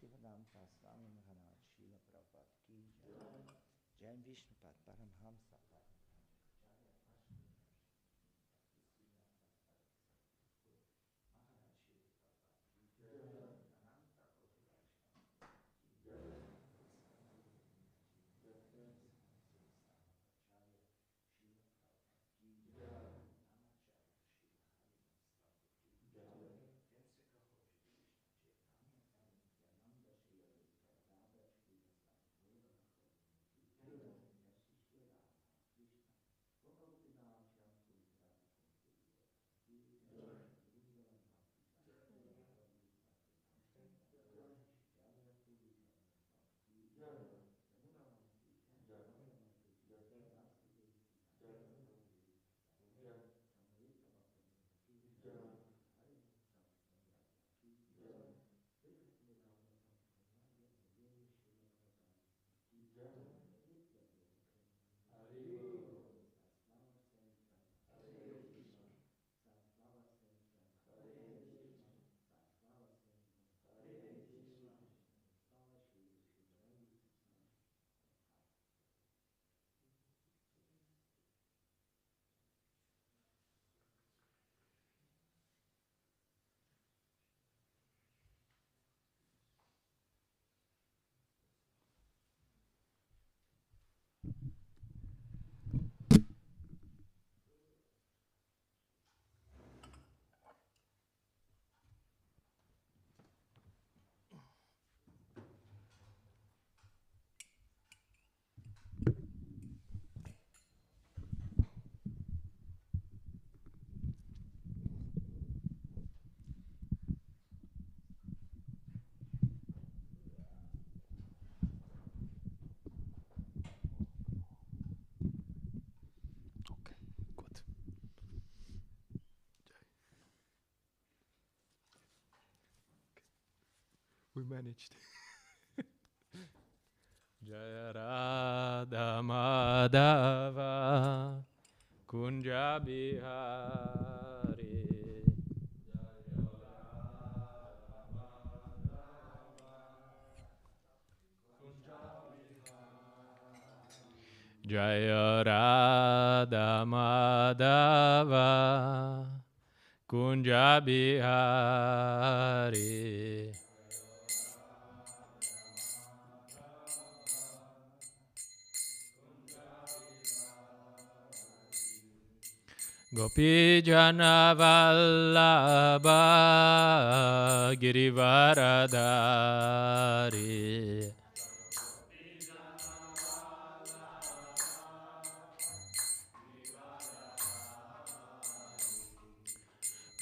Bhaktivedanta Swami Maharaj Srila Prabhupada ki jai. Jai Vishnupad Paramhamsa We managed. Jaya Radha Madhava Kunja Bihari. Jaya Radha Madhava Kunja Bihari. Gopi Jana Vallabha Girivaradhari.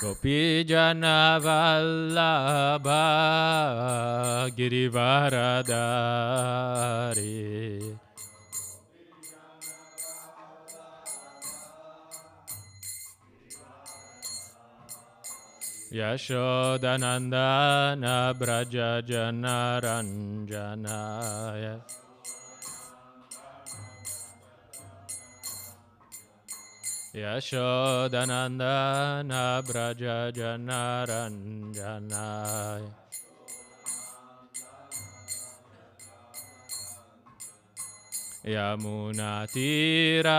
Gopi Jana Vallabha Girivaradhari. Yashodanandana Braja Janaranjanaya. Yashodanandana Braja Janaranjanaya. Yamunatira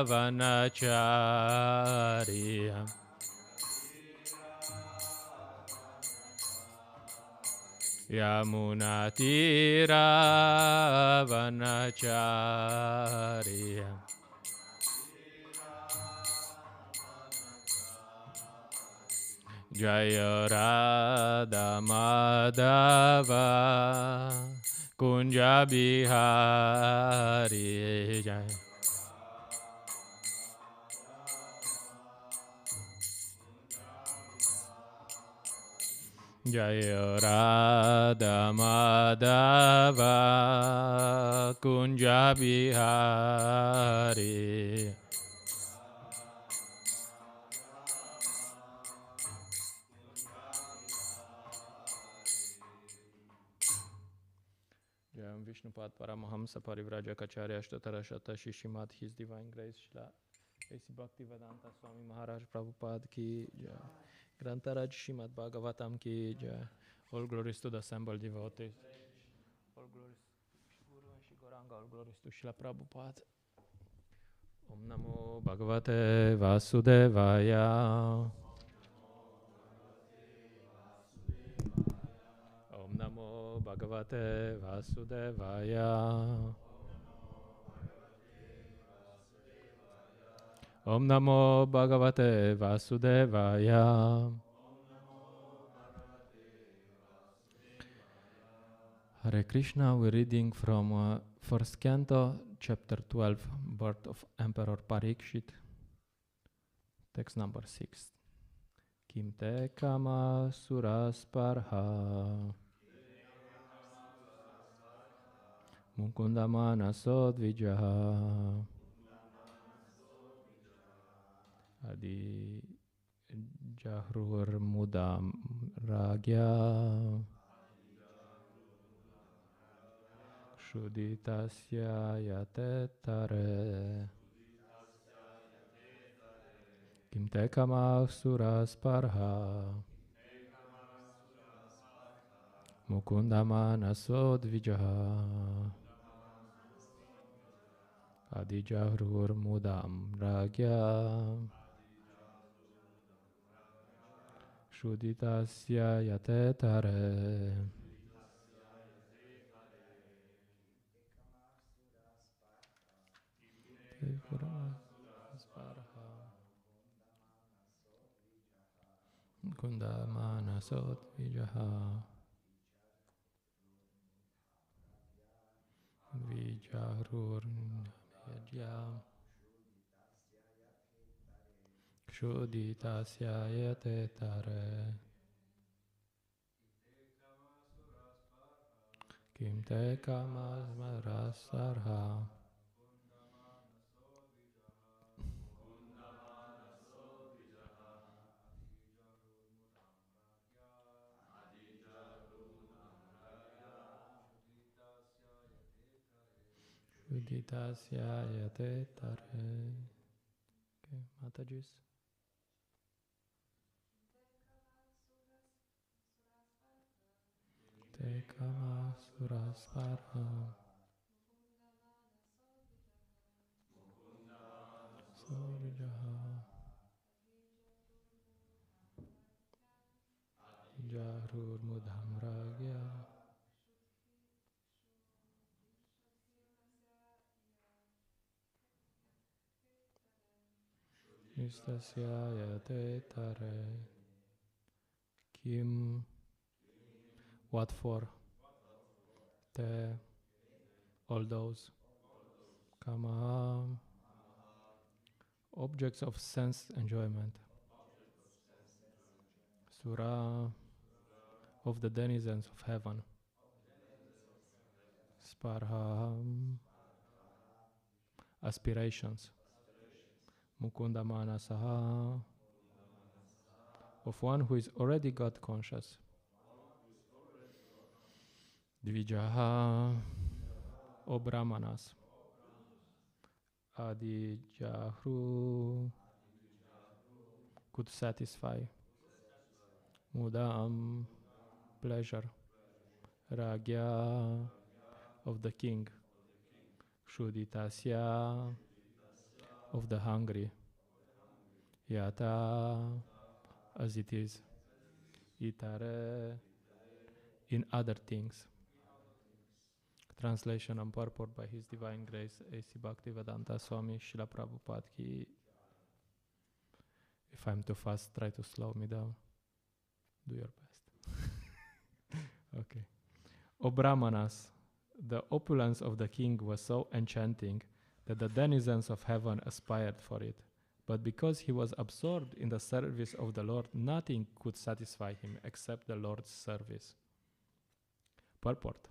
Vanacharya. Yamunatira Vanacharya. Jaya Radha Madhava Kunja Bihari. Jaya Jaya Radha Madhava Kunja Bihari. Jayam Vishnupad Paramahamsa Parivrajacharya Ashtatara Shishimat His Divine Grace Shla A.C. Bhaktivedanta Swami Maharaj Prabhupada ki Jai. Grantaraj Srimad Bhagavatam ki Jai. All glories to the assembled devotees. All glories to Guru and Shri Gauranga. All glories to Srila Prabhupada. Om Namo Bhagavate Vasudevaya. Om Namo Bhagavate Vasudevaya. Om Namo Bhagavate Vasudevaya. Hare Krishna, we're reading from first canto, chapter 12, birth of Emperor Parikshit, text number 6. Kim te kama surasparha Mukunda Manaso Dvijaha Adi Jahrur Mudam Ragya Shuditasya Yatetare Kim te kama surasparha Mukunda Manaso Dvijaha Adi Jahrur Mudam Ragya Shuditasya Yatetare Mukunda Manaso Dvijaha Vijahrur Yajya Kshuditasya Yatetare Kim te kamasmarasarha Shuditasya Yatetare. Okay, Matajis. Te kama surasparha Surijaha Jahrur Mudham Ragya Nistasya Yatetare. Kim, what for? Te, all those. Kama, objects of sense enjoyment. Sura, of the denizens of heaven. Sparha, aspirations. Mukunda Manasaha, of one who is already God conscious. Dvijaha, O Brahmanas. Adi Jahru, could satisfy. Mudam, pleasure. Ragya, of the king. Shuditasya, of the hungry. Yata, as it is. Itare, in other things. Translation and purport by His Divine Grace A.C. Bhaktivedanta Swami Srila Prabhupada ki. If I'm too fast, try to slow me down. Do your best. Okay. O Brahmanas, the opulence of the king was so enchanting that the denizens of heaven aspired for it. But because he was absorbed in the service of the Lord, nothing could satisfy him except the Lord's service. Purport.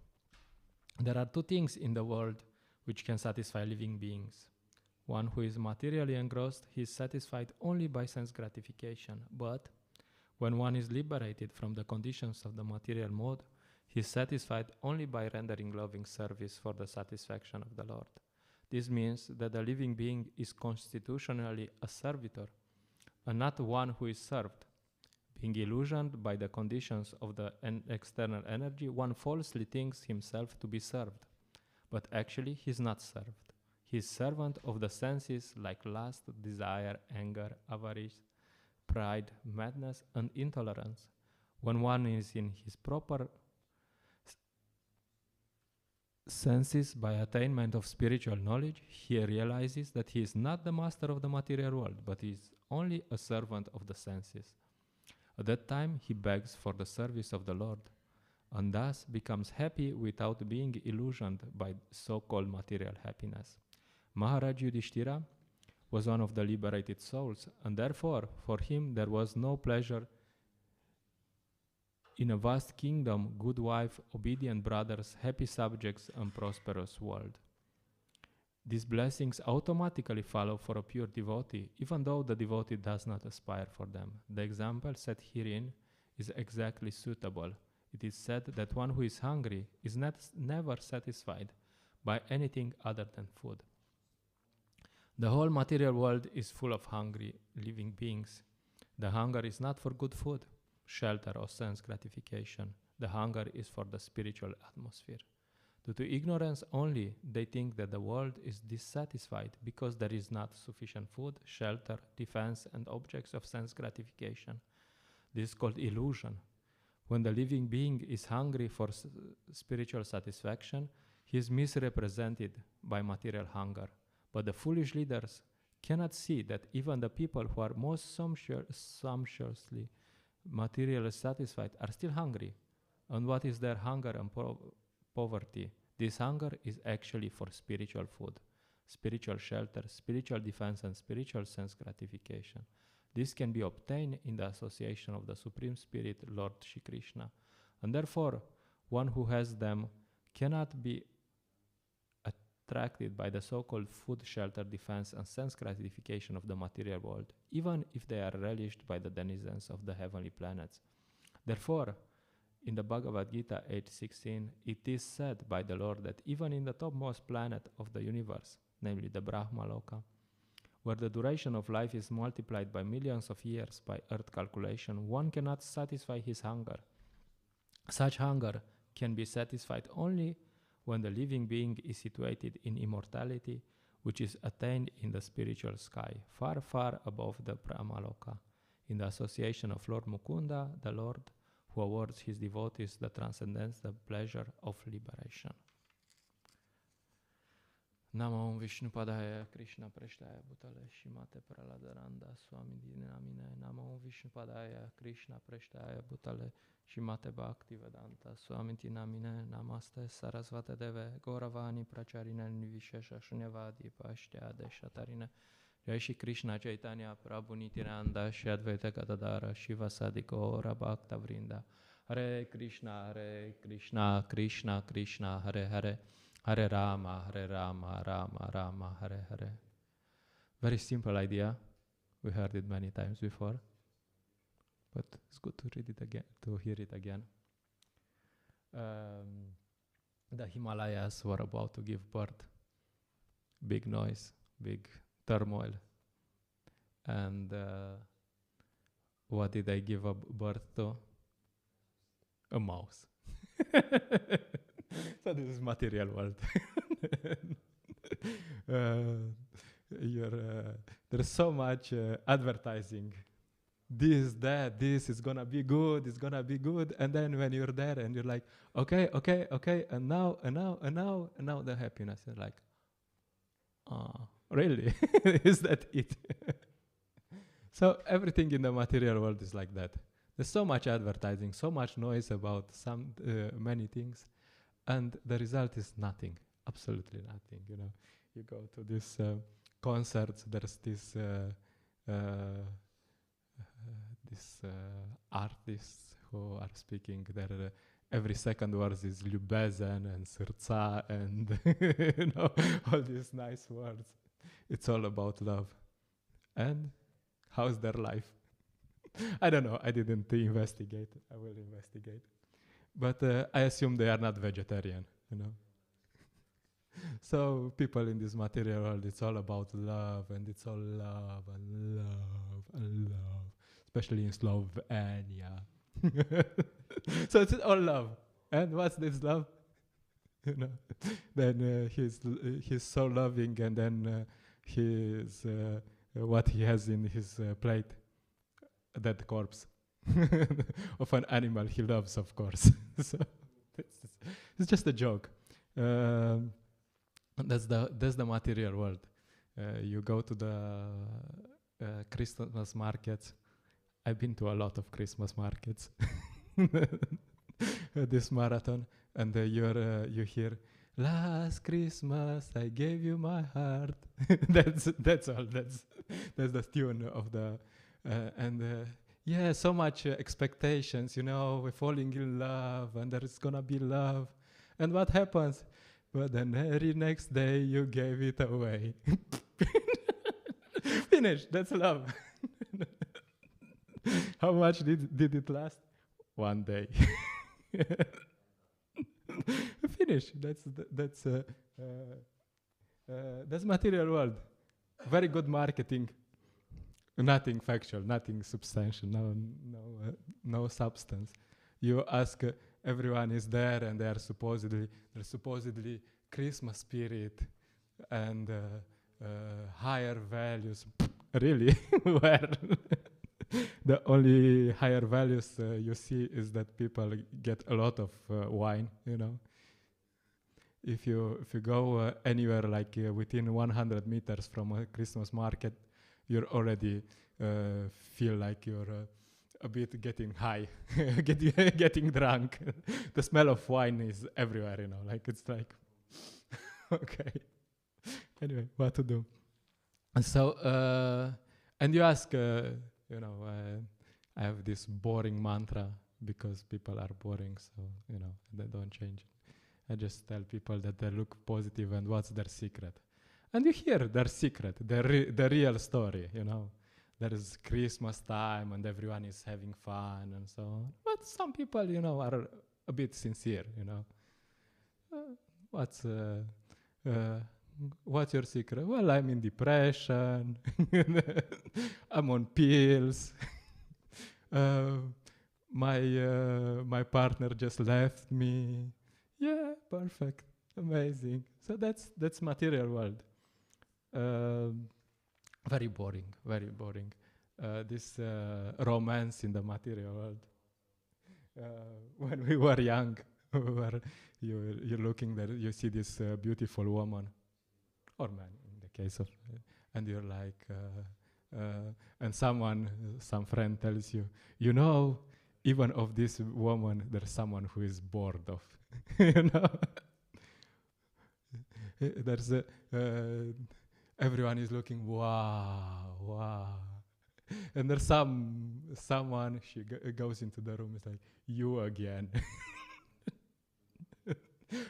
There are two things in the world which can satisfy living beings. One who is materially engrossed, he is satisfied only by sense gratification. But when one is liberated from the conditions of the material mode, he is satisfied only by rendering loving service for the satisfaction of the Lord. This means that the living being is constitutionally a servitor, and not one who is served, Being illusioned by the conditions of the external energy, one falsely thinks himself to be served. But actually, he is not served. He is servant of the senses like lust, desire, anger, avarice, pride, madness, and intolerance. When one is in his proper senses by attainment of spiritual knowledge, he realizes that he is not the master of the material world, but he is only a servant of the senses. At that time, he begs for the service of the Lord, and thus becomes happy without being illusioned by so-called material happiness. Maharaj Yudhishthira was one of the liberated souls, and therefore, for him there was no pleasure in a vast kingdom, good wife, obedient brothers, happy subjects, and prosperous world. These blessings automatically follow for a pure devotee, even though the devotee does not aspire for them. The example set herein is exactly suitable. It is said that one who is hungry is never satisfied by anything other than food. The whole material world is full of hungry living beings. The hunger is not for good food, shelter, or sense gratification. The hunger is for the spiritual atmosphere. Due to ignorance only, they think that the world is dissatisfied because there is not sufficient food, shelter, defense, and objects of sense gratification. This is called illusion. When the living being is hungry for spiritual satisfaction, he is misrepresented by material hunger. But the foolish leaders cannot see that even the people who are most sumptuously materially satisfied are still hungry. And what is their hunger and poverty? This hunger is actually for spiritual food, spiritual shelter, spiritual defense, and spiritual sense gratification. This can be obtained in the association of the Supreme Spirit, Lord Shri Krishna. And therefore, one who has them cannot be attracted by the so-called food, shelter, defense, and sense gratification of the material world, even if they are relished by the denizens of the heavenly planets. Therefore, in the Bhagavad Gita 8.16, it is said by the Lord that even in the topmost planet of the universe, namely the Brahma Loka, where the duration of life is multiplied by millions of years by earth calculation, one cannot satisfy his hunger. Such hunger can be satisfied only when the living being is situated in immortality, which is attained in the spiritual sky, far, far above the Brahmaloka, in the association of Lord Mukunda, the Lord, who awards his devotees the transcendental pleasure of liberation. Namo Vishnu Padaya Krishna Preshtaya Bhutale Shimate Praladaranda Swami Dinamine. Namo Vishnu Padaya Krishna Preshtaya Bhutale Shimate Bhakti Vedanta Swami Dinamine. Namaste Sarasvate Deve Gauravani Pracharine Nivishesha Shunyavadi Pashtya Shatarine. Jai Shri Krishna Chaitanya Prabhu Nityananda Shri Advaita Gadadara Shiva Sadi Gaura Bhakta Vrinda. Hare Krishna Krishna Krishna Hare Hare Hare Rama Rama Rama Hare Hare. Very simple idea. We heard it many times before, but it's good to read it again, to hear it again. The Himalayas were about to give birth. Big noise, big turmoil. And what did they give birth to? A mouse. So this is material world. There's so much advertising. This, that, this is gonna be good, it's gonna be good. And then when you're there and you're like, okay, and now the happiness is like, really? Is that it? So everything in the material world is like that. There's so much advertising, so much noise about many things. And the result is nothing, absolutely nothing. You know, you go to this concerts. There's this artists who are speaking. There, every second word is Ljubezen and Srca and you know, all these nice words. It's all about love. And how's their life? I don't know. I didn't investigate. I will investigate. But I assume they are not vegetarian, you know. So people in this material world, it's all about love, and it's all love and love and love. especially in Slovenia. So it's all love. And what's this love? You know, then he's so loving, and then he's what he has in his plate, a dead corpse of an animal he loves, of course. So it's just a joke. That's the material world. You go to the Christmas markets. I've been to a lot of Christmas markets. This marathon, and you hear, "Last Christmas I gave you my heart." That's all. That's the tune of the so much expectations. We're falling in love, and there is gonna be love, and what happens? But the very next day you gave it away. Finish. That's love. How much did it last? 1 day. Finish. That's material world. Very good marketing. Nothing factual, nothing substantial, no substance. You ask, everyone is there, and there's supposedly Christmas spirit and higher values. Really? Where? The only higher values you see is that people get a lot of wine. If you go anywhere like within 100 meters from a Christmas market, you already feel like you're a bit getting high, getting drunk. The smell of wine is everywhere. It's like okay. Anyway, what to do? And so and you ask. I have this boring mantra because people are boring, so they don't change it. I just tell people that they look positive and what's their secret, and you hear their secret, the real story. There is Christmas time and everyone is having fun and so on. But some people, are a bit sincere. What's your secret? Well, I'm in depression. I'm on pills. My partner just left me. Yeah, perfect, amazing. So that's material world. Very boring, very boring. This romance in the material world. When we were young, you're looking there, you see this beautiful woman. Or man, in the case of, and you're like, and some friend tells you, even of this woman, there's someone who is bored of, There's everyone is looking, wow, and there's someone, she goes into the room, it's like, you again.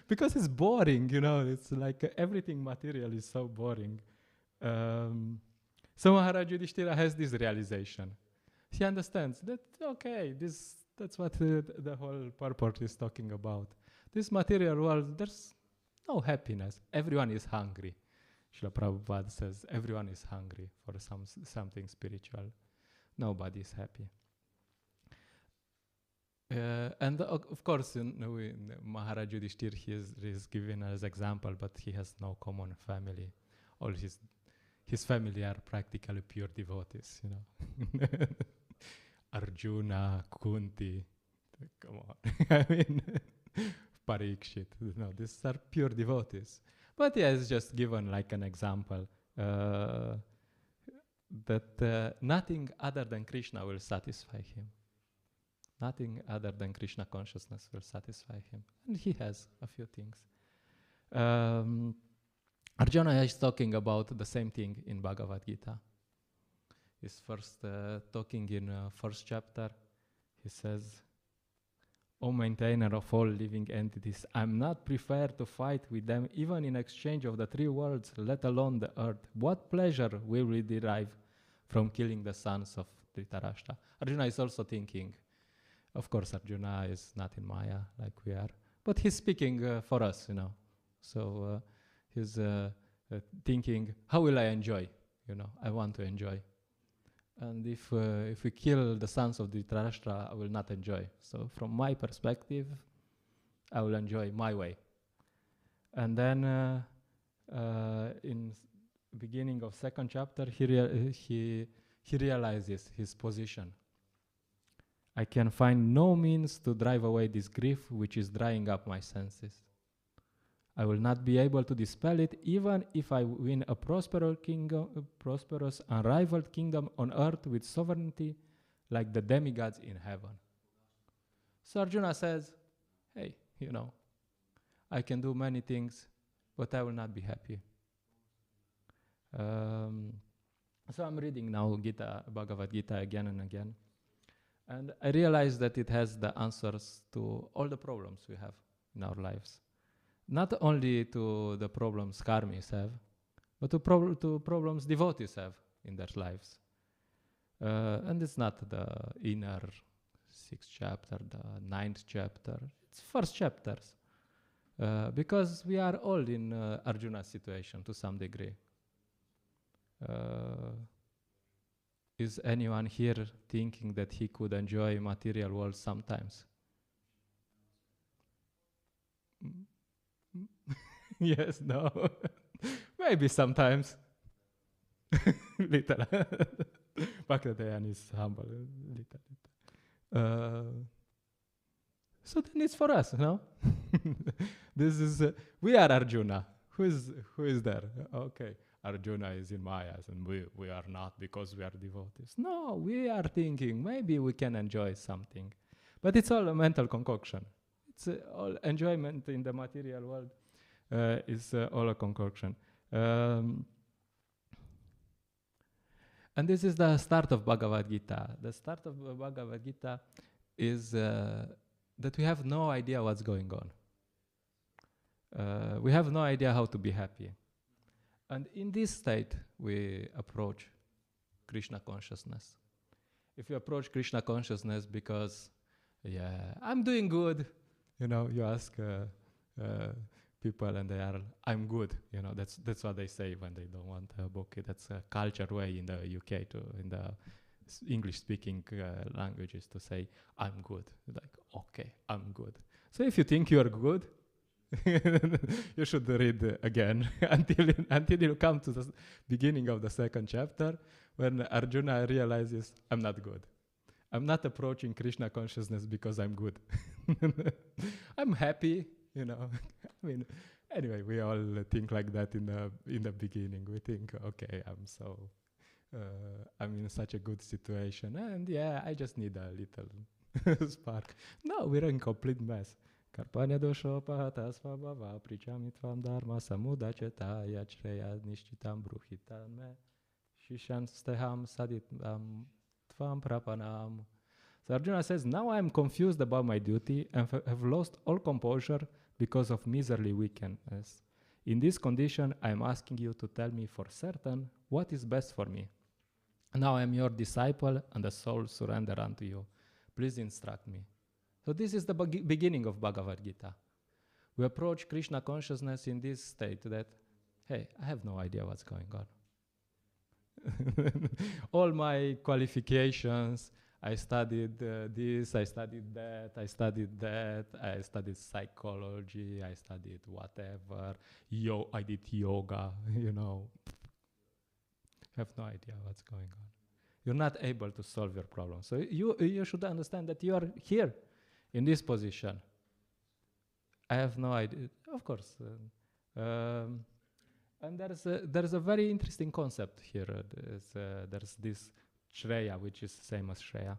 Because it's boring, it's like everything material is so boring. So Maharaj Yudhishthira has this realization. He understands that, okay, that's what the whole purport is talking about. This material world, there's no happiness. Everyone is hungry. Srila Prabhupada says, everyone is hungry for something spiritual. Nobody is happy. And of course, Maharaj Yudhishthira, he is given as example, but he has no common family. All his family are practically pure devotees, Arjuna, Kunti, come on. I mean, Parikshit, these are pure devotees. But he has just given like an example that nothing other than Krishna will satisfy him. Nothing other than Krishna consciousness will satisfy him. And he has a few things. Arjuna is talking about the same thing in Bhagavad Gita. He's first talking in first chapter. He says, O maintainer of all living entities, I'm not prepared to fight with them even in exchange of the 3 worlds, let alone the earth. What pleasure will we derive from killing the sons of Dhritarashtra? Arjuna is also thinking, of course, Arjuna is not in Maya like we are, but he's speaking for us, So he's thinking, how will I enjoy? I want to enjoy. And if we kill the sons of Dhritarashtra, I will not enjoy. So from my perspective, I will enjoy my way. And then in beginning of second chapter, he realizes his position. I can find no means to drive away this grief which is drying up my senses. I will not be able to dispel it even if I win a prosperous, unrivaled kingdom on earth with sovereignty like the demigods in heaven. So Arjuna says, hey, I can do many things, but I will not be happy. So I'm reading now Bhagavad Gita again and again. And I realize that it has the answers to all the problems we have in our lives. Not only to the problems karmis have, but to problems devotees have in their lives. And it's not the inner 6th chapter, the 9th chapter. It's first chapters. Because we are all in Arjuna's situation to some degree. Is anyone here thinking that he could enjoy material world sometimes? Yes, no. Maybe sometimes. Little. Bhaktidayan is humble. Little. So then it's for us, no? This is we are Arjuna. Who is there? Okay, Arjuna is in Mayas, and we are not because we are devotees. No, we are thinking maybe we can enjoy something, but it's all a mental concoction. It's all enjoyment in the material world is all a concoction. And this is the start of Bhagavad Gita. The start of Bhagavad Gita is that we have no idea what's going on. We have no idea how to be happy. And in this state, we approach Krishna consciousness. If you approach Krishna consciousness because, I'm doing good, you ask people and they are, I'm good. That's what they say when they don't want a bouquet. That's a culture way in the UK, in the English-speaking languages to say, I'm good. Like, okay, I'm good. So if you think you are good, you should read again until you come to the beginning of the second chapter when Arjuna realizes, I'm not good. I'm not approaching Krishna consciousness because I'm good. I'm happy, Anyway, we all think like that in the beginning. We think, okay, I'm in such a good situation, and I just need a little spark. No, we're in complete mess. Karpanya doshopahata svabhava prichami tvam dharma samudacheta yachreya nishchitam bruhitam me shishan steham saditam tvam prapanam. So Arjuna says, now I am confused about my duty and have lost all composure because of miserly weakness. In this condition, I am asking you to tell me for certain what is best for me. Now I am your disciple and the soul surrender unto you. Please instruct me. So this is the beginning of Bhagavad Gita. We approach Krishna consciousness in this state that, hey, I have no idea what's going on. All my qualifications, I studied this, I studied that, I studied psychology, I studied whatever, I did yoga, have no idea what's going on. You're not able to solve your problem. So you should understand that you are here in this position. I have no idea, of course. And there's a very interesting concept here. There's this Shreya, which is the same as Shreya.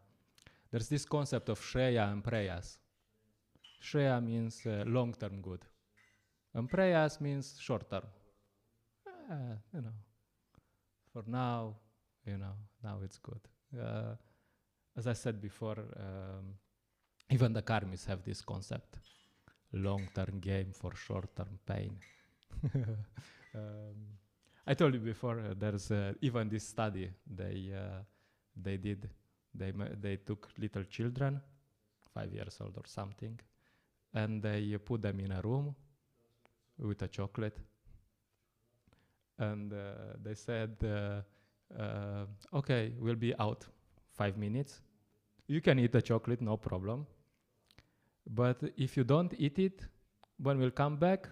There's this concept of Shreya and Preyas. Shreya means long-term good. And Preyas means short-term. For now, now it's good. As I said before, even the karmis have this concept. Long-term game for short-term pain. I told you before, there's even this study they did. They took little children, 5 years old or something, and they put them in a room with a chocolate. And they said, okay, we'll be out 5 minutes. You can eat the chocolate, no problem. But if you don't eat it, when we'll come back,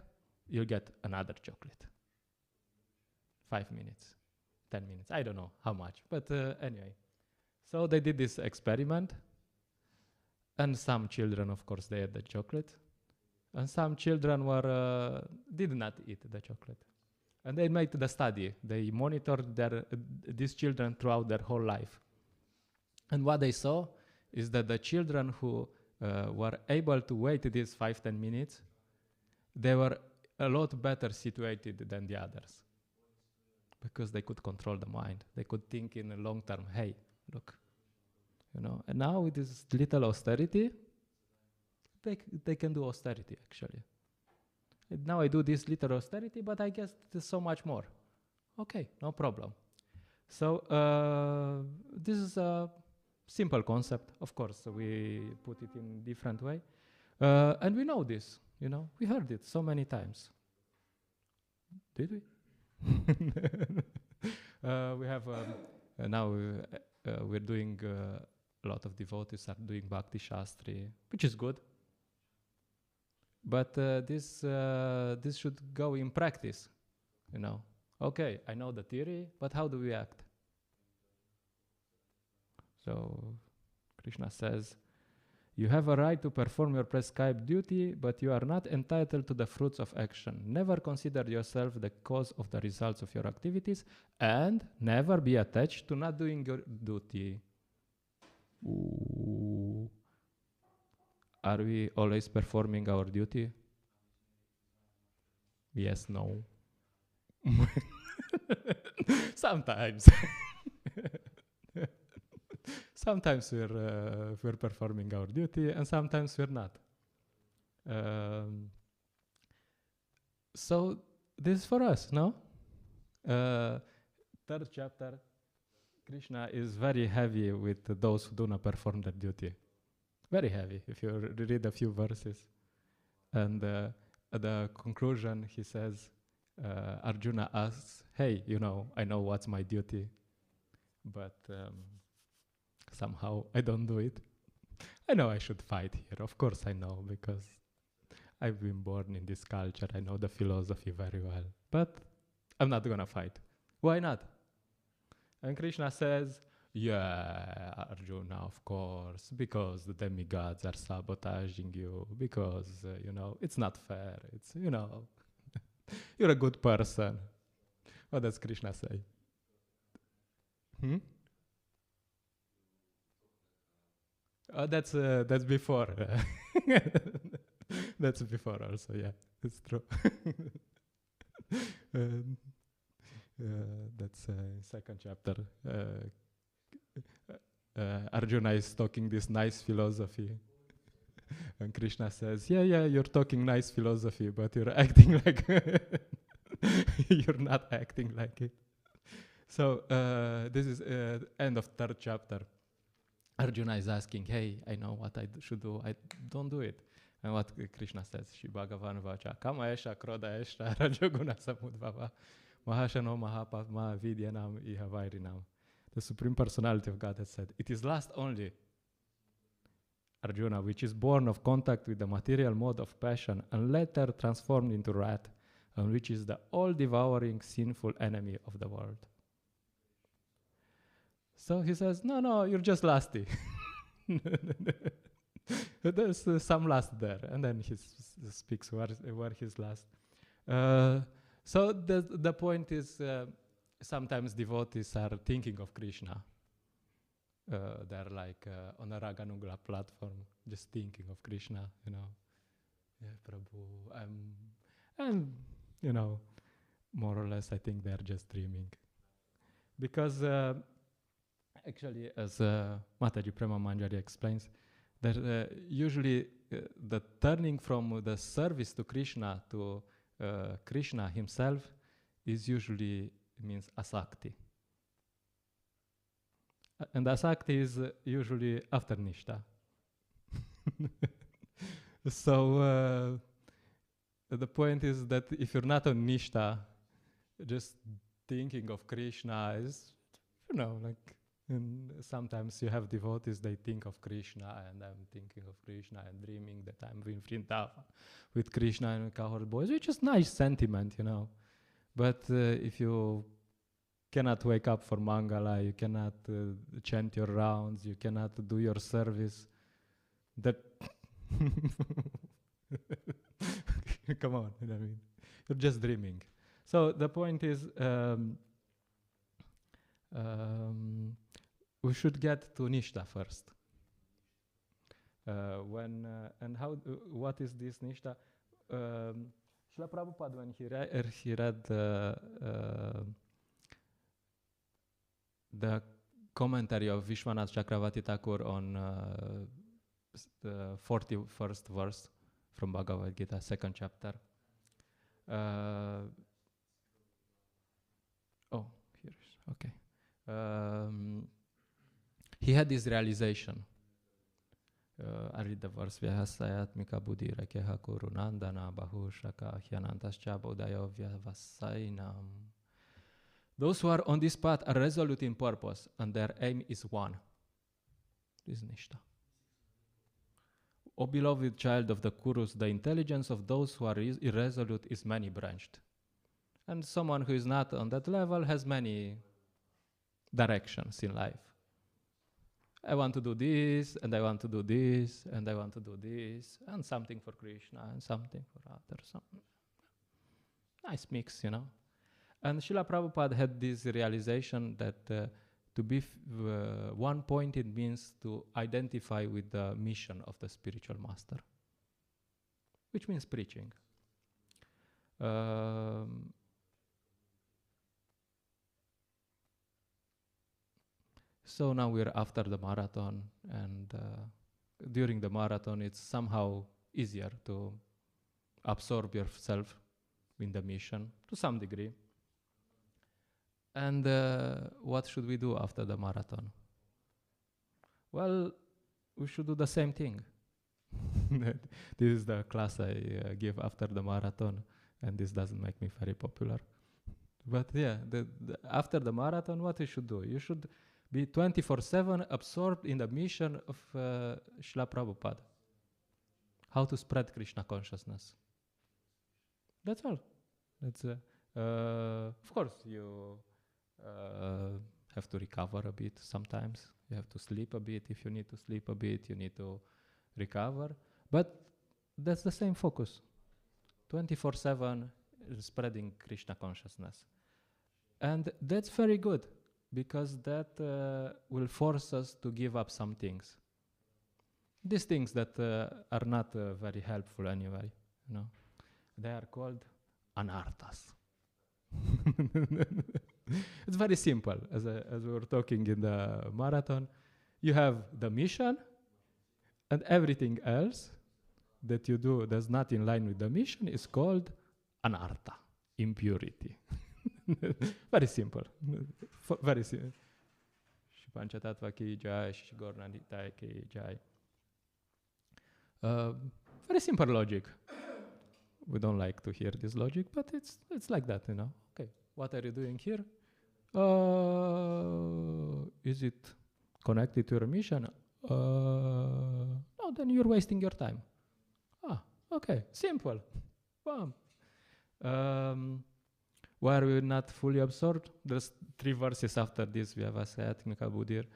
you'll get another chocolate. 5 minutes, 10 minutes, I don't know how much. But anyway, so they did this experiment. And some children, of course, they ate the chocolate. And some children did not eat the chocolate. And they made the study. They monitored these children throughout their whole life. And what they saw is that the children who were able to wait these 5-10 minutes, they were a lot better situated than the others. Because they could control the mind. They could think in the long term, hey, look, and now with this little austerity, they can do austerity, actually. And now I do this little austerity, but I guess there's so much more. Okay, no problem. So this is a simple concept. Of course, we put it in different way. And we know this, we heard it so many times. Did we? We have, now we're doing, a lot of devotees are doing Bhakti Shastri, which is good. But this should go in practice, Okay, I know the theory, but how do we act? So Krishna says, you have a right to perform your prescribed duty, but you are not entitled to the fruits of action. Never consider yourself the cause of the results of your activities, and never be attached to not doing your duty. Ooh. Are we always performing our duty? Yes, no. Sometimes. Sometimes we're performing our duty, and sometimes we're not. So this is for us, no? Third chapter, Krishna is very heavy with those who do not perform their duty. Very heavy, if you read a few verses. And at the conclusion, he says, Arjuna asks, hey, I know what's my duty, but somehow I don't do it. I know I should fight here. Of course I know, because I've been born in this culture. I know the philosophy very well. But I'm not going to fight. Why not? And Krishna says, yeah, Arjuna, of course, because the demigods are sabotaging you, because, it's not fair. It's, you're a good person. What does Krishna say? Oh, that's before. That's before also, yeah, it's true. That's second chapter. Arjuna is talking this nice philosophy. And Krishna says, yeah, you're talking nice philosophy, but you're acting like you're not acting like it. So this is end of third chapter. Arjuna is asking, hey, I know what I should do. I don't do it. And what Krishna says, Shri Bhagavan Vacha, Kama Esha, Krodha Esha, Rajoguna Samudbhava, Mahashano Mahapatma Vidyanam Ihavairinam. The Supreme Personality of God has said, it is lust only, Arjuna, which is born of contact with the material mode of passion and later transformed into wrath, and which is the all-devouring sinful enemy of the world. So he says, no, you're just lusty. There's some lust there. And then he speaks where he's lust. So the point is, sometimes devotees are thinking of Krishna. They're like on a Raganugla platform, just thinking of Krishna, Yeah, Prabhu, I'm, more or less I think they're just dreaming. Because actually, as Mataji Prema Manjari explains, that usually the turning from the service to Krishna to Krishna himself is usually means asakti. And asakti is usually after nishta. So the point is that if you're not on nishta, just thinking of Krishna is like, and sometimes you have devotees, they think of Krishna, and I'm thinking of Krishna and dreaming that I'm in Vrindavan with Krishna and cowherd boys, which is nice sentiment, But if you cannot wake up for Mangala, you cannot chant your rounds, you cannot do your service, that come on, you're just dreaming. So the point is, we should get to Nishta first. What is this Nishta? Srila Prabhupada, when he read the commentary of Vishwanath Chakravarti Thakur on the 41st verse from Bhagavad Gita, 2nd chapter. Here is, okay. He had this realization. I read the verse. Vyahasayatmika buddhira keha kurunandana bahushaka hyanantascha bodhayo vyavasainam. Those who are on this path are resolute in purpose, and their aim is one. This is Nishta. O beloved child of the Kurus, the intelligence of those who are irresolute is many-branched. And someone who is not on that level has many directions in life. I want to do this, and I want to do this, and I want to do this, and something for Krishna, and something for others. Nice mix, And Srila Prabhupada had this realization that to be one-pointed means to identify with the mission of the spiritual master, which means preaching. So now we're after the marathon, and during the marathon it's somehow easier to absorb yourself in the mission to some degree. And what should we do after the marathon? Well, we should do the same thing. This is the class I give after the marathon, and this doesn't make me very popular. But yeah, after the marathon, what you should do? You should be 24/7 absorbed in the mission of Srila Prabhupada. How to spread Krishna consciousness. That's all. That's of course, you have to recover a bit sometimes. You have to sleep a bit. If you need to sleep a bit, you need to recover. But that's the same focus. 24/7 spreading Krishna consciousness. And that's very good, because that will force us to give up some things. These things that are not very helpful anyway, They are called anarthas. It's very simple. As we were talking in the marathon, you have the mission, and everything else that you do that's not in line with the mission is called anartha, impurity. Very simple. Very simple. Shri Panchatattva ki jai, Shri Gaura Nitai ki jai. Very simple logic. We don't like to hear this logic, but it's like that, Okay, what are you doing here? Is it connected to your mission? No, then you're wasting your time. Okay, simple. Bam. Why are we not fully absorbed? There's 3 verses after this. Vyavasayatmika buddhir.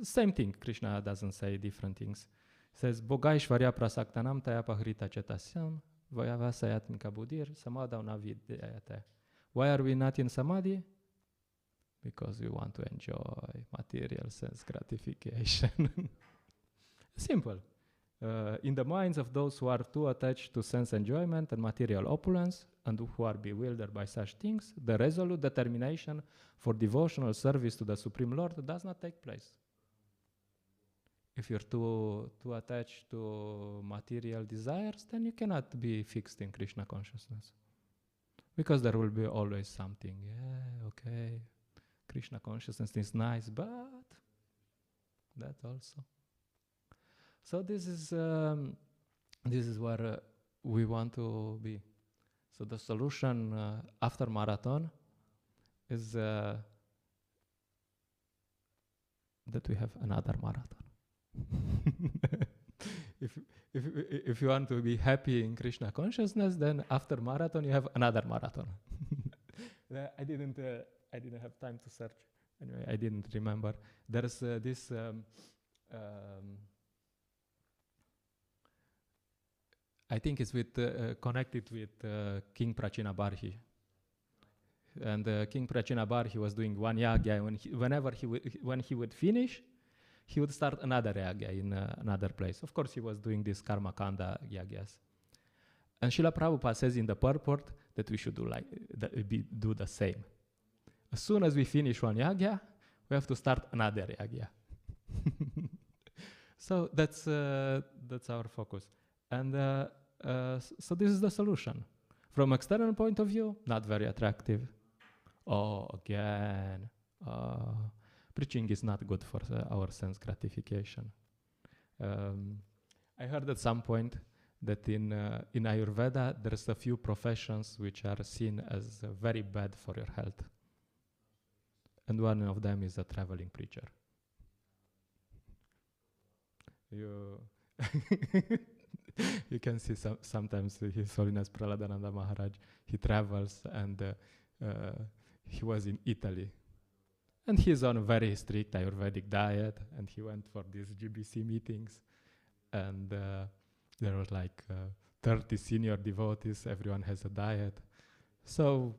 Same thing. Krishna doesn't say different things. He says, Bogaishvarya prasaktanam taya pahrita chetasyam vyavasayatmika buddhir samadhavna vidyayate. Why are we not in samadhi? Because we want to enjoy material sense gratification. Simple. In the minds of those who are too attached to sense enjoyment and material opulence, and who are bewildered by such things, the resolute determination for devotional service to the Supreme Lord does not take place. If you're too attached to material desires, then you cannot be fixed in Krishna consciousness. Because there will be always something, okay, Krishna consciousness is nice, but that also. So this is where we want to be. So the solution after marathon is that we have another marathon. If you want to be happy in Krishna consciousness, then after marathon you have another marathon. I didn't have time to search. Anyway, I didn't remember. There's this. I think it's connected with King Prachinabarhi. And King Prachinabarhi was doing one yagya. When he would finish, he would start another yagya in another place. Of course, he was doing these karma kanda yagyas. And Srila Prabhupada says in the purport that we should do the same. As soon as we finish one yagya, we have to start another yagya. So that's our focus. And so this is the solution. From external point of view, not very attractive. Oh, again, preaching is not good for our sense gratification. I heard at some point that in Ayurveda, there's a few professions which are seen as very bad for your health. And one of them is a traveling preacher. You can see sometimes His Holiness Praladananda Maharaj, he travels and he was in Italy. And he's on a very strict Ayurvedic diet, and he went for these GBC meetings. And there were like 30 senior devotees, everyone has a diet. So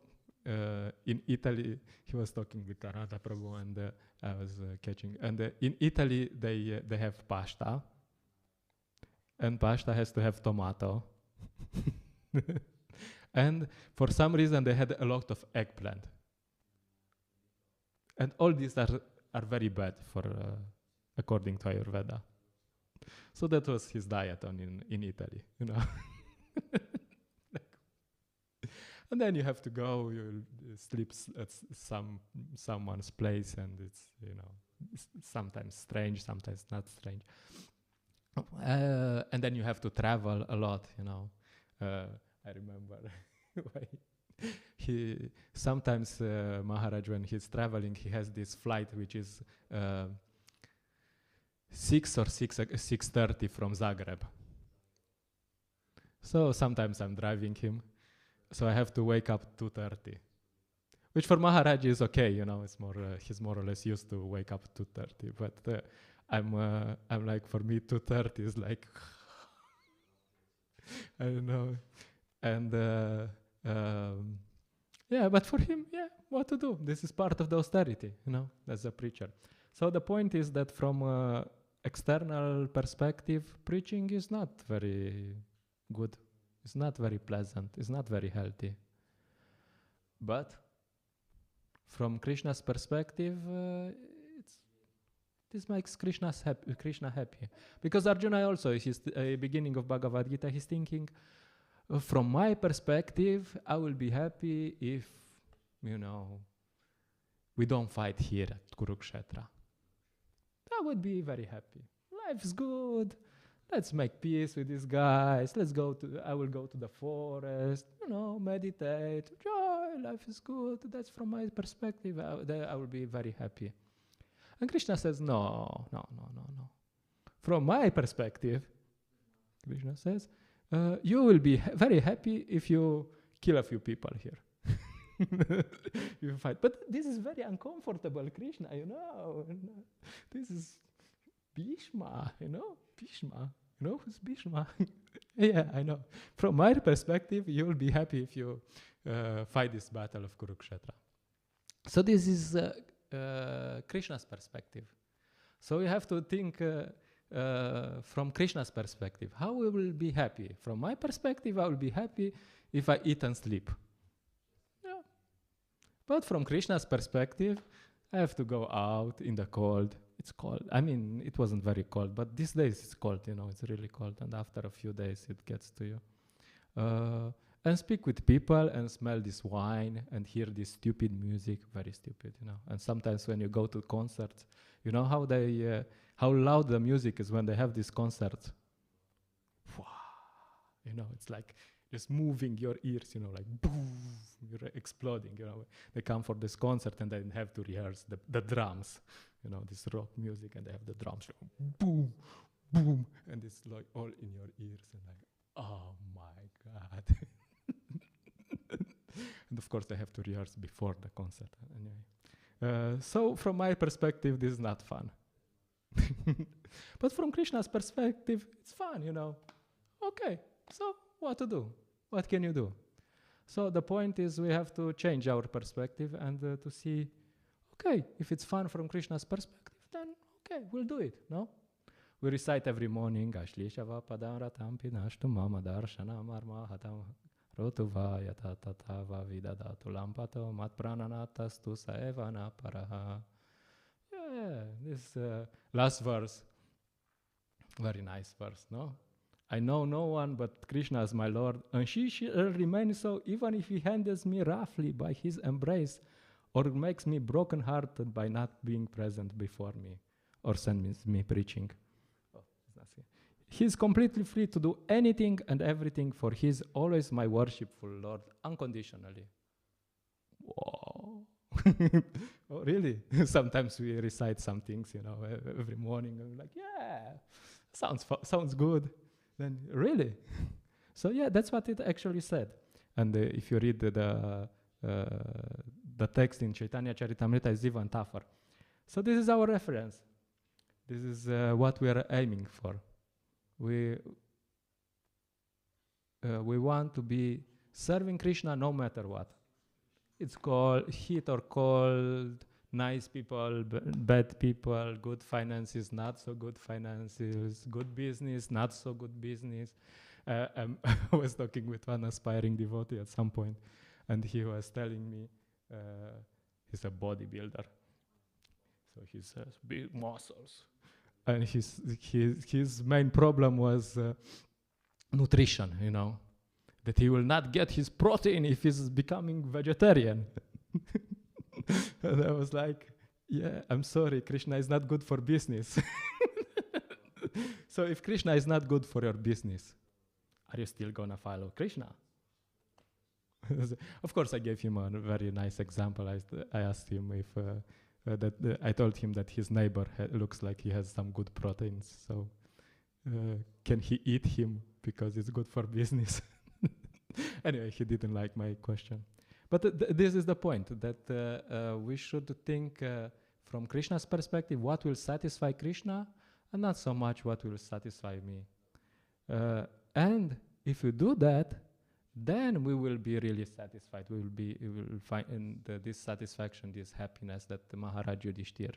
in Italy, he was talking with Radha Prabhu, and I was catching. And in Italy, they have pasta. And pasta has to have tomato. And for some reason, they had a lot of eggplant. And all these are very bad for according to Ayurveda. So that was his diet in Italy, you know. And then you have to go, you sleep at someone's place, and it's, you know, sometimes strange, sometimes not strange. And then you have to travel a lot, you know. I remember sometimes Maharaj, when he's traveling, he has this flight which is 6 or 6:30 from Zagreb. So sometimes I'm driving him, so I have to wake up 2:30, which for Maharaj is okay, you know. It's more he's more or less used to wake up 2:30, but I'm like, for me 2:30 is like I don't know. And yeah, but for him, yeah, what to do? This is part of the austerity, you know, as a preacher. So the point is that from external perspective, preaching is not very good. It's not very pleasant. It's not very healthy. But from Krishna's perspective, this makes Krishna happy. Because Arjuna also, he's beginning of Bhagavad Gita, he's thinking, from my perspective, I will be happy if, you know, we don't fight here at Kurukshetra. I would be very happy. Life's good. Let's make peace with these guys. I will go to the forest, you know, meditate. Joy, life is good. That's from my perspective. I will be very happy. And Krishna says, no. From my perspective, Krishna says, you will be very happy if you kill a few people here. You fight. But this is very uncomfortable, Krishna, you know. This is Bhishma, you know. Bhishma. You know who's Bhishma? Yeah, I know. From my perspective, you will be happy if you fight this battle of Kurukshetra. So this is Krishna's perspective. So you have to think from Krishna's perspective. How we will be happy? From my perspective, I will be happy if I eat and sleep. Yeah. But from Krishna's perspective, I have to go out in the cold. It's cold. I mean, it wasn't very cold, but these days it's cold, you know, it's really cold. And after a few days, it gets to you. And speak with people and smell this wine and hear this stupid music, very stupid, you know. And sometimes when you go to concerts, you know how loud the music is when they have these concerts. You know, it's like just moving your ears, like boom, you're exploding. They come for this concert and they have to rehearse the drums, this rock music, and they have the drums, boom, boom, and it's like all in your ears, and like, oh my God. And of course, they have to rehearse before the concert. Anyway, so from my perspective, this is not fun. But from Krishna's perspective, it's fun, Okay, so what to do? What can you do? So the point is we have to change our perspective and to see, okay, if it's fun from Krishna's perspective, then okay, we'll do it, no? We recite every morning, Ashli Shava Padam Ratam Pinashtu Mama Darshana Marma Hatam Rotuva Yatatava Vidadatu Lampato Mat Prananatastu Saevana Paraha. Yeah, this last verse, very nice verse, no? I know no one but Krishna as my Lord, and she shall remain so even if he handles me roughly by his embrace, or makes me broken-hearted by not being present before me, or sends me preaching. He's completely free to do anything and everything, for he's always my worshipful Lord, unconditionally. Whoa. Oh, really? Sometimes we recite some things, every morning, and we're like, yeah, sounds good. Then really? So yeah, that's what it actually said. And if you read the text in Chaitanya Charitamrita, is even tougher. So this is our reference. This is what we are aiming for. We want to be serving Krishna no matter what. It's called heat or cold, nice people, bad people, good finances, not so good finances, good business, not so good business. I was talking with one aspiring devotee at some point, and he was telling me he's a bodybuilder. So he says, big muscles. And his main problem was nutrition, that he will not get his protein if he's becoming vegetarian. And I was like, yeah, I'm sorry, Krishna is not good for business. So if Krishna is not good for your business, are you still going to follow Krishna? Of course, I gave him a very nice example. I asked him if I told him that his neighbor looks like he has some good proteins. So can he eat him because it's good for business? Anyway, he didn't like my question. But this is the point, that we should think from Krishna's perspective, what will satisfy Krishna, and not so much what will satisfy me. And if we do that, then we will be really satisfied. We will find this satisfaction, this happiness that Maharaj Yudhishthir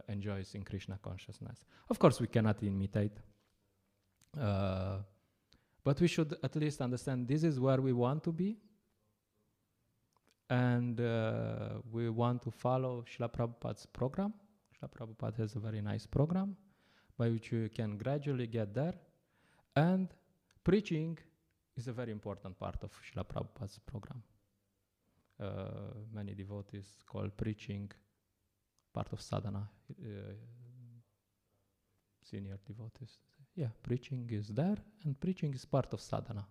enjoys in Krishna consciousness. Of course, we cannot imitate. But we should at least understand this is where we want to be. And we want to follow Srila Prabhupada's program. Srila Prabhupada has a very nice program by which you can gradually get there. And preaching is a very important part of Srila Prabhupada's program. Many devotees call preaching part of sadhana. Senior devotees say, yeah, preaching is there, and preaching is part of sadhana.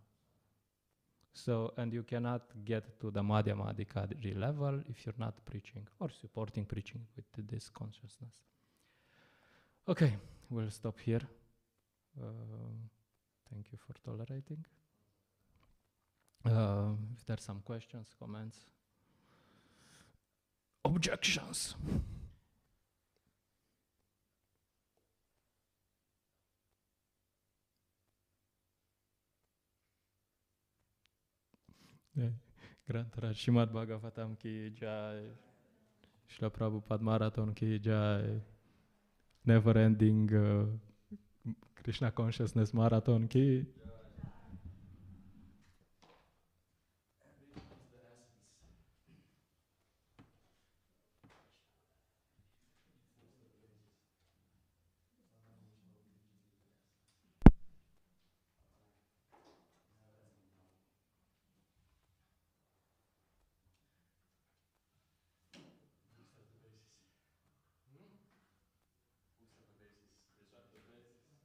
So, and you cannot get to the Madhyama Adhikari level if you're not preaching or supporting preaching with this consciousness. Okay, we'll stop here. Thank you for tolerating. If there are some questions, comments, objections. Grantaraj Srimad Bhagavatam ki jai, Srila Prabhupada Marathon ki jai, never ending Krishna consciousness marathon ki.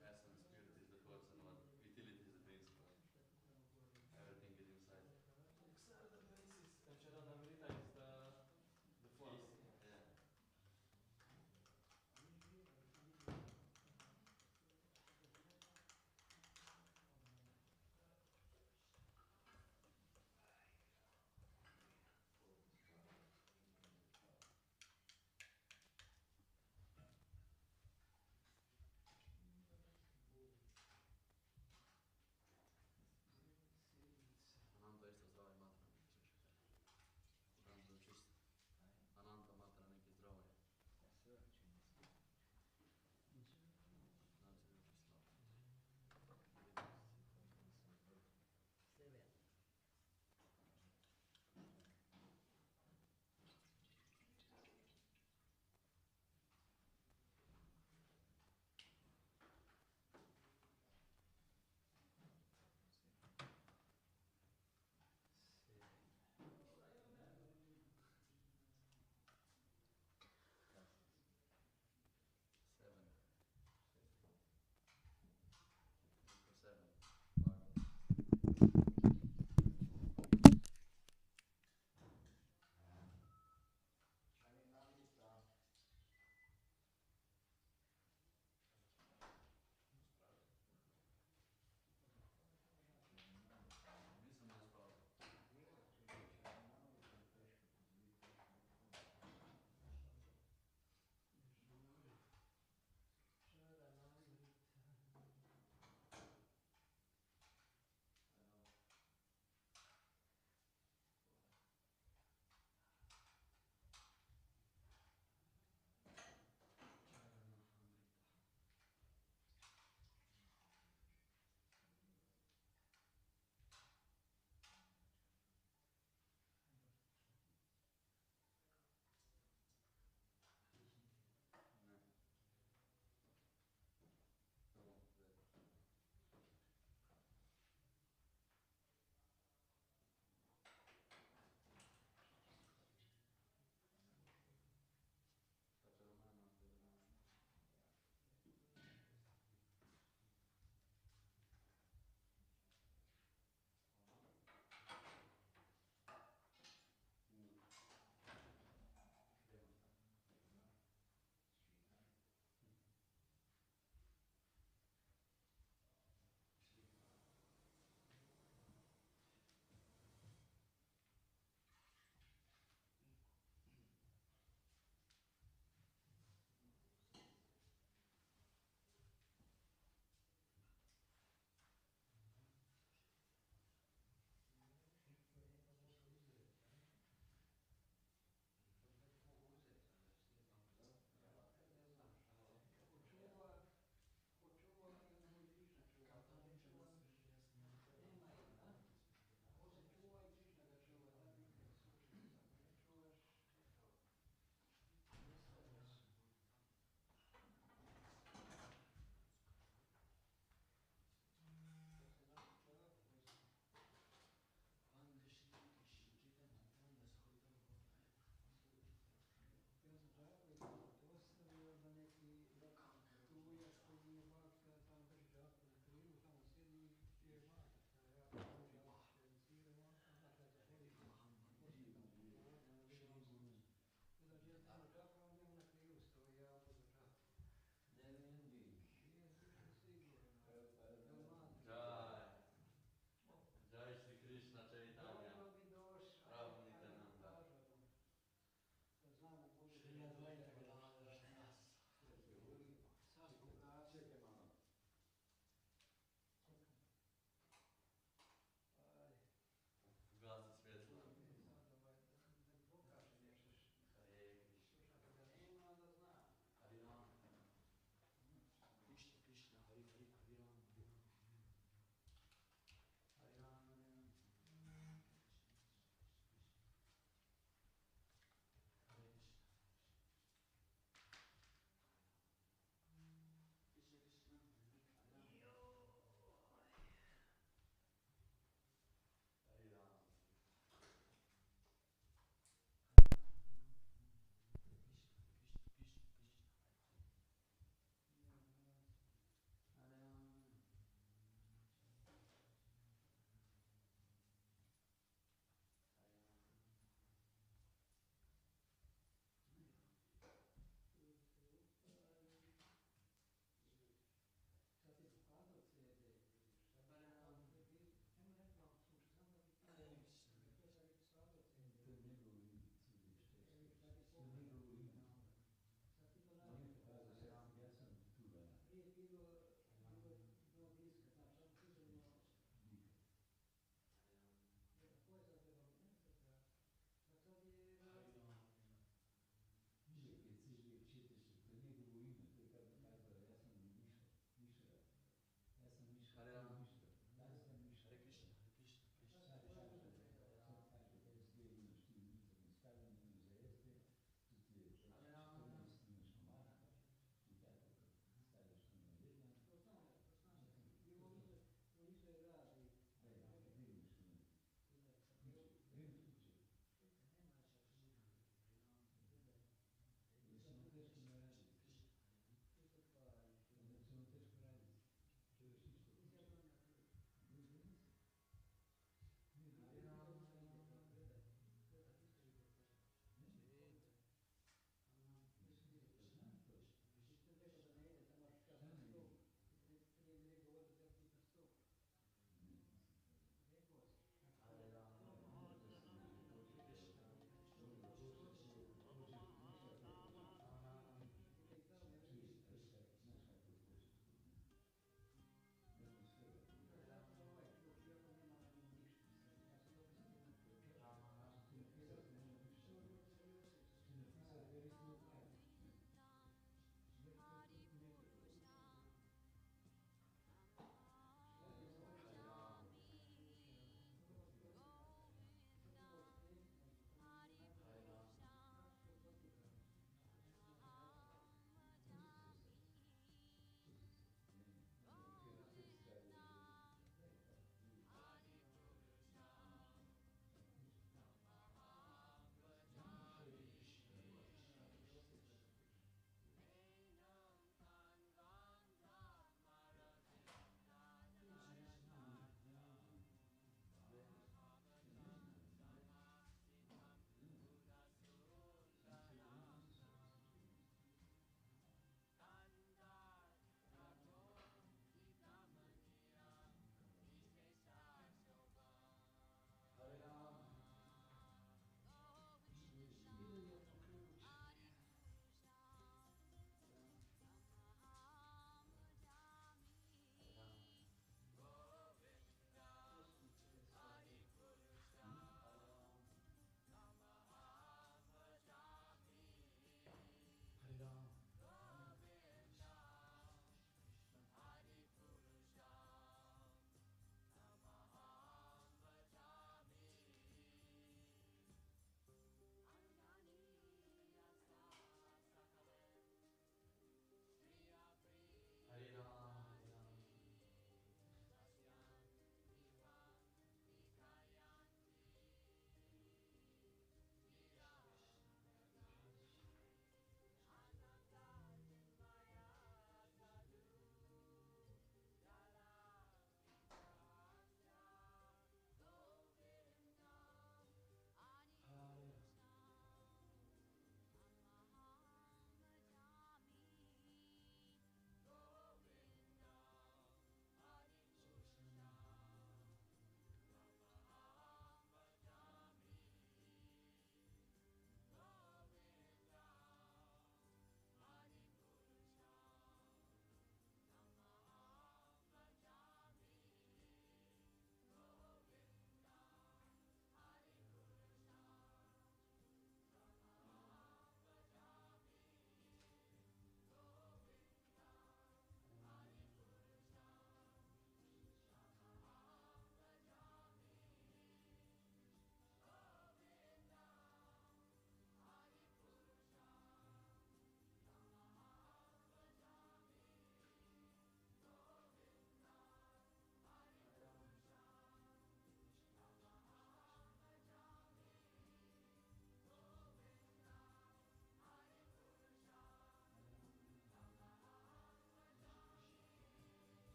Essence, spirit is the cause, and what utility is the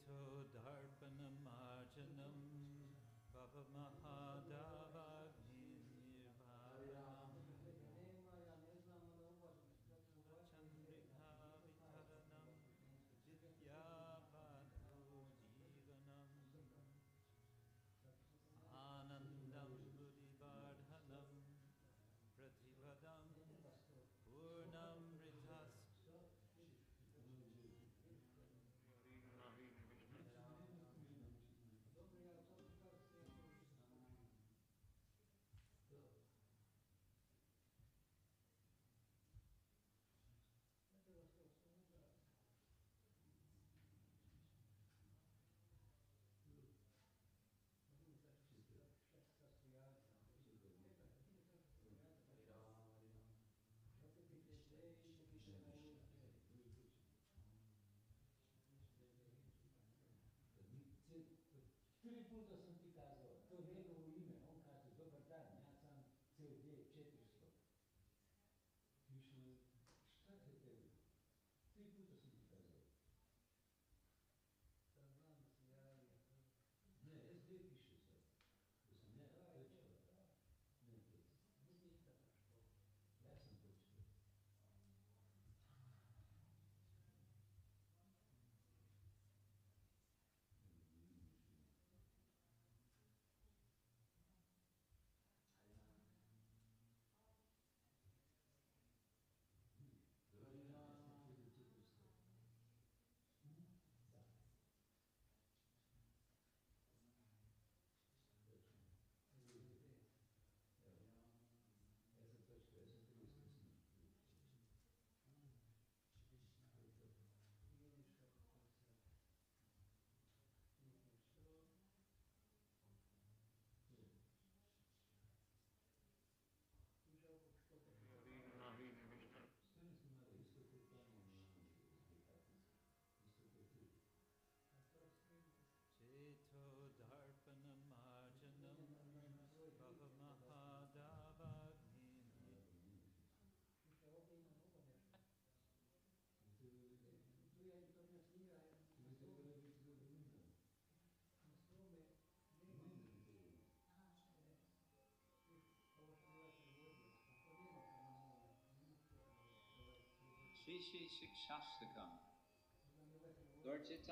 Cheto Darpana Marjanam Bhava Mahadava Nirvaranam Chandrika Vitaranam Vidyavadho Jivanam Anandam Buddhivardhanam Pratibhadam Purnam Ritas Tri puta sem ti kazal, to je njegovo ime, on kaže, dobar dan, ja sam CD 400. Krišna, šta te tebi? Tri puta sem ti kazal. Ne, SD piše sad. Da sam ja počeo. Ne, ja sam počeo. Cheto Darpana Marjanam Bhava Mahadava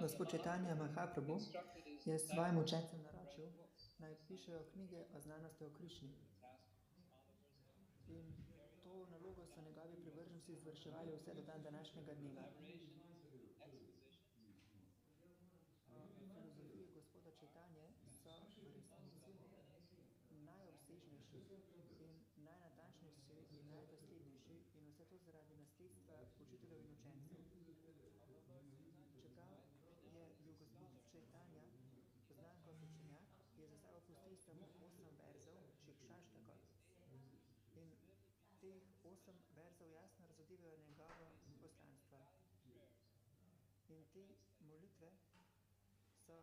Gospod Chaitanya Mahaprabhu je svojim učencem naročil, naj pišejo knjige o znanosti o Krišni. In to nalogo so njegovi privrženci izvrševali vse do dan današnjega dneva. Filozofije gospoda Chaitanje so v resnici najobsežnejši in najnatančnejši in najdoslednejši in vse to zaradi nasledstva učiteljev in učencev. Čeprav je bil gospod Chaitanya poznan kot učenjak, je za sabo pustil samo 8 verzov Šikšaštaka. In teh 8 verzov jasno razodevajo njegovo poslanstvo. In te molitve so